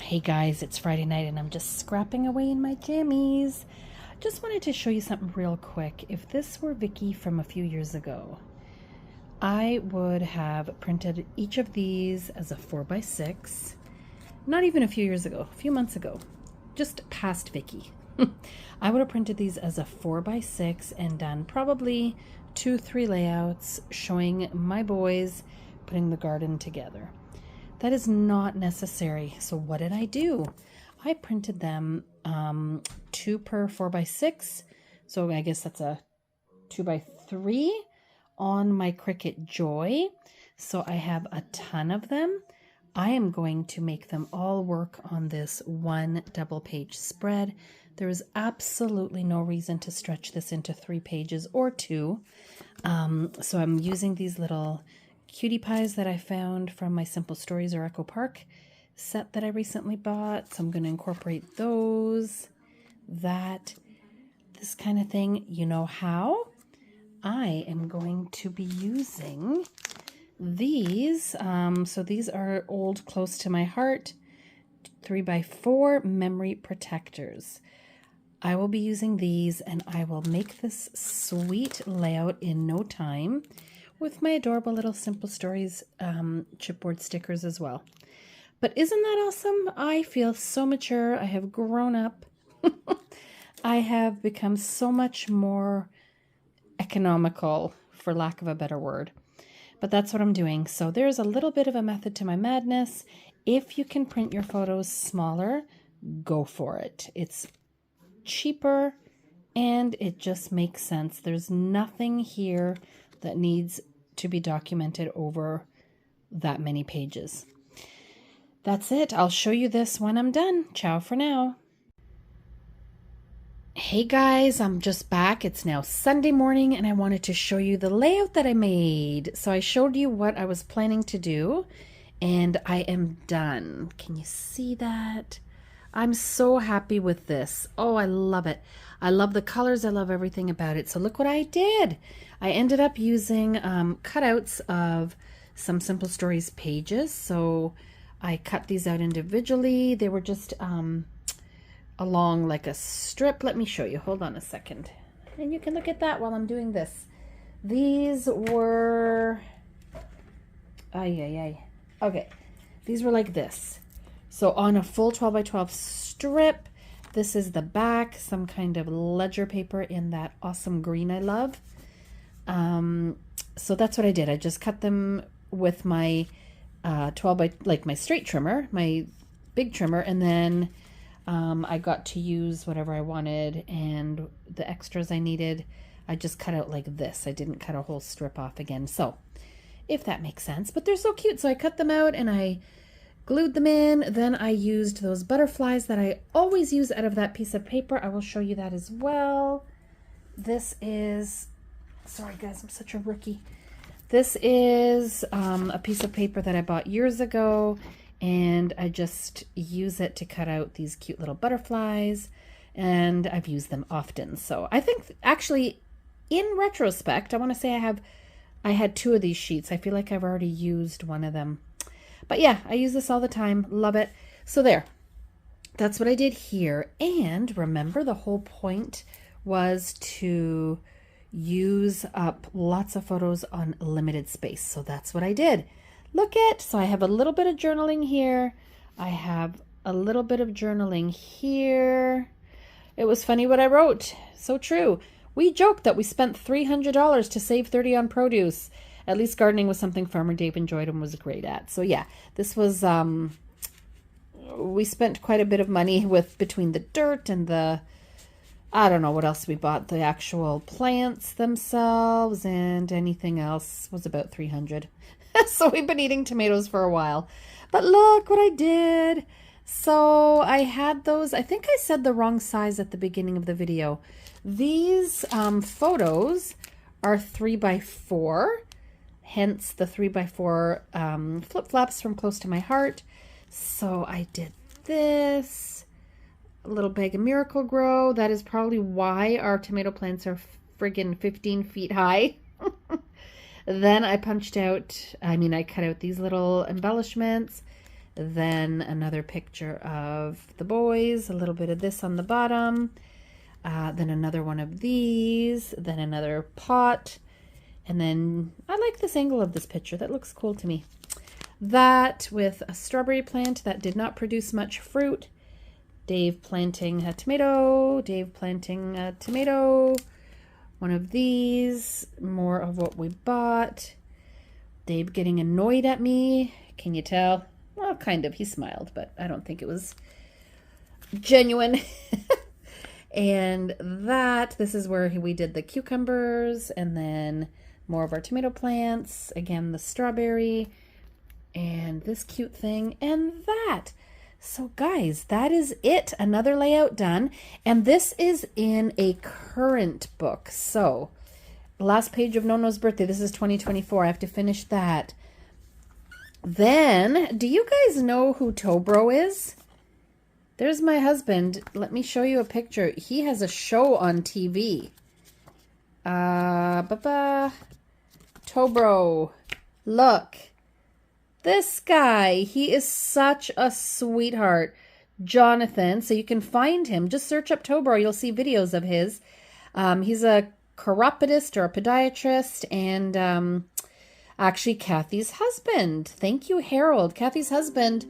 Hey guys, it's Friday night and I'm just scrapping away in my jammies. Just wanted to show you something real quick. If this were Vicky from a few years ago, I would have printed each of these as a 4x6. Not even a few years ago, a few months ago, just past Vicky. I would have printed these as a 4x6 and done probably 2-3 layouts showing my boys putting the garden together. That is not necessary. So what did I do? I printed them 2 per 4x6. So I guess that's a 2x3 on my Cricut Joy. So I have a ton of them. I am going to make them all work on this one double page spread. There is absolutely no reason to stretch this into 3 pages or 2. So I'm using these little cutie pies that I found from my Simple Stories or Echo Park set that I recently bought. So I'm going to incorporate those, this kind of thing. You know how? I am going to be using these. So these are old, close to my heart, 3x4 memory protectors. I will be using these and I will make this sweet layout in no time with my adorable little Simple Stories chipboard stickers as well. But isn't that awesome? I feel so mature. I have grown up. I have become so much more economical, for lack of a better word. But that's what I'm doing. So there's a little bit of a method to my madness. If you can print your photos smaller, go for it. It's cheaper and it just makes sense. There's nothing here that needs to be documented over that many pages. That's it. I'll show you this when I'm done. Ciao for now. Hey guys, I'm just back. It's now Sunday morning and I wanted to show you the layout that I made. So I showed you what I was planning to do and I am done. Can you see that? I'm so happy with this. Oh, I love it. I love the colors. I love everything about it. So look what I did. I ended up using cutouts of some Simple Stories pages. So I cut these out individually. They were just along like a strip. Let me show you. Hold on a second. And you can look at that while I'm doing this. These were... Okay. These were like this. So on a full 12x12 strip, this is the back, some kind of ledger paper in that awesome green I love. So that's what I did. I just cut them with my 12x, my straight trimmer, my big trimmer, and then I got to use whatever I wanted, and the extras I needed, I just cut out like this. I didn't cut a whole strip off again. So if that makes sense, but they're so cute. So I cut them out and I glued them in. Then I used those butterflies that I always use out of that piece of paper. I will show you that as well. This is, sorry guys, I'm such a rookie. This is a piece of paper that I bought years ago, and I just use it to cut out these cute little butterflies, and I've used them often. So I think actually in retrospect, I want to say I had 2 of these sheets. I feel like I've already used one of them. But yeah, I use this all the time. Love it. So there, that's what I did here. And remember, the whole point was to use up lots of photos on limited space. So that's what I did. Look at, so I have a little bit of journaling here. I have a little bit of journaling here. It was funny what I wrote. So true. We joked that we spent $300 to save $30 on produce. At least gardening was something Farmer Dave enjoyed and was great at. So yeah, this was, we spent quite a bit of money between the dirt and the, I don't know what else we bought. The actual plants themselves and anything else was about $300. So we've been eating tomatoes for a while. But look what I did. So I had those, I think I said the wrong size at the beginning of the video. These photos are 3x4. Hence the 3x4 flip-flops from Close to My Heart. So I did this. A little bag of Miracle Grow. That is probably why our tomato plants are friggin' 15 feet high. Then I cut out these little embellishments. Then another picture of the boys, a little bit of this on the bottom. Then another one of these, then another pot. And then I like this angle of this picture. That looks cool to me. That with a strawberry plant that did not produce much fruit. Dave planting a tomato. Dave planting a tomato. One of these. More of what we bought. Dave getting annoyed at me. Can you tell? Well, kind of. He smiled, but I don't think it was genuine. And this is where we did the cucumbers, and then more of our tomato plants. Again, the strawberry, and this cute thing, and that. So guys, that is it. Another layout done. And this is in a current book. So last page of Nono's birthday. This is 2024. I have to finish that. Then, do you guys know who Tobro is? There's my husband. Let me show you a picture. He has a show on TV. Tobro. Look. This guy. He is such a sweetheart. Jonathan. So you can find him. Just search up Tobro. You'll see videos of his. He's a chiropodist or a podiatrist. And actually Kathy's husband. Thank you, Harold. Kathy's husband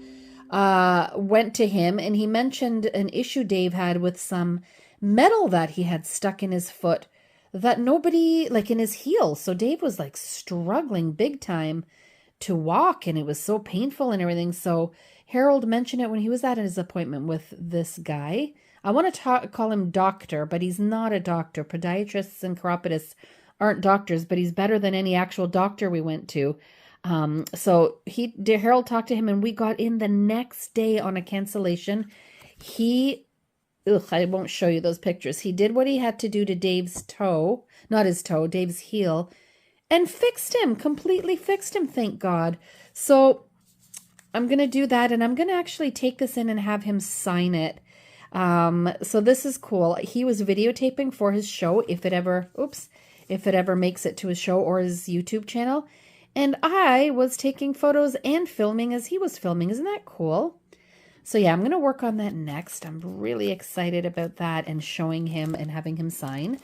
went to him, and he mentioned an issue Dave had with some metal that he had stuck in his foot that nobody, like in his heel. So Dave was like struggling big time to walk, and it was so painful and everything. So Harold mentioned it when he was at his appointment with this guy. I want to call him doctor, but he's not a doctor. Podiatrists and chiropodists aren't doctors, but he's better than any actual doctor we went to. So Harold talked to him, and we got in the next day on a cancellation. I won't show you those pictures. He did what he had to do to Dave's toe, not his toe, Dave's heel, and fixed him, completely fixed him, thank God. So I'm going to do that, and I'm going to actually take this in and have him sign it. So this is cool. He was videotaping for his show, if it ever makes it to his show or his YouTube channel. And I was taking photos and filming as he was filming. Isn't that cool? So yeah, I'm going to work on that next. I'm really excited about that and showing him and having him sign.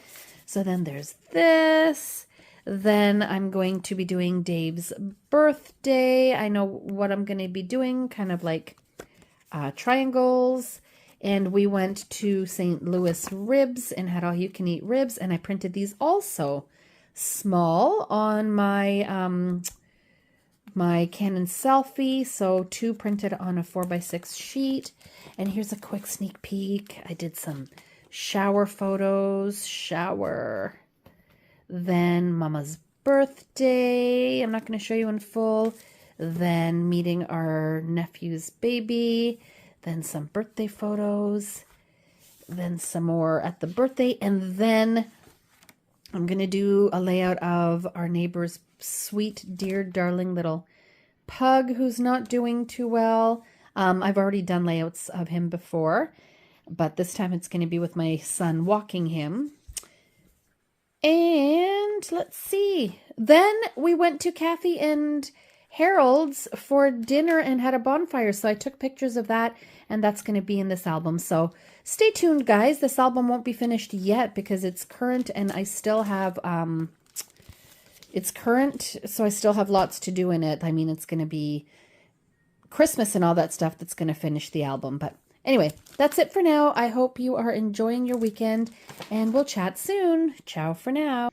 So then there's this. Then I'm going to be doing Dave's birthday. I know what I'm going to be doing, kind of like triangles. And we went to St. Louis Ribs and had all you can eat ribs. And I printed these also small on my my Canon selfie, so 2 printed on a 4x6 sheet. And here's a quick sneak peek. I did some shower photos. Then Mama's birthday. I'm not going to show you in full. Then meeting our nephew's baby. Then some birthday photos. Then some more at the birthday. And then I'm going to do a layout of our neighbor's sweet, dear, darling little pug who's not doing too well. I've already done layouts of him before, but this time it's going to be with my son walking him. And let's see. Then we went to Kathy and Harold's for dinner and had a bonfire. So I took pictures of that, and that's going to be in this album. So stay tuned, guys. This album won't be finished yet because it's current, and I still have, it's current, so I still have lots to do in it. I mean, it's going to be Christmas and all that stuff that's going to finish the album. But anyway, that's it for now. I hope you are enjoying your weekend, and we'll chat soon. Ciao for now.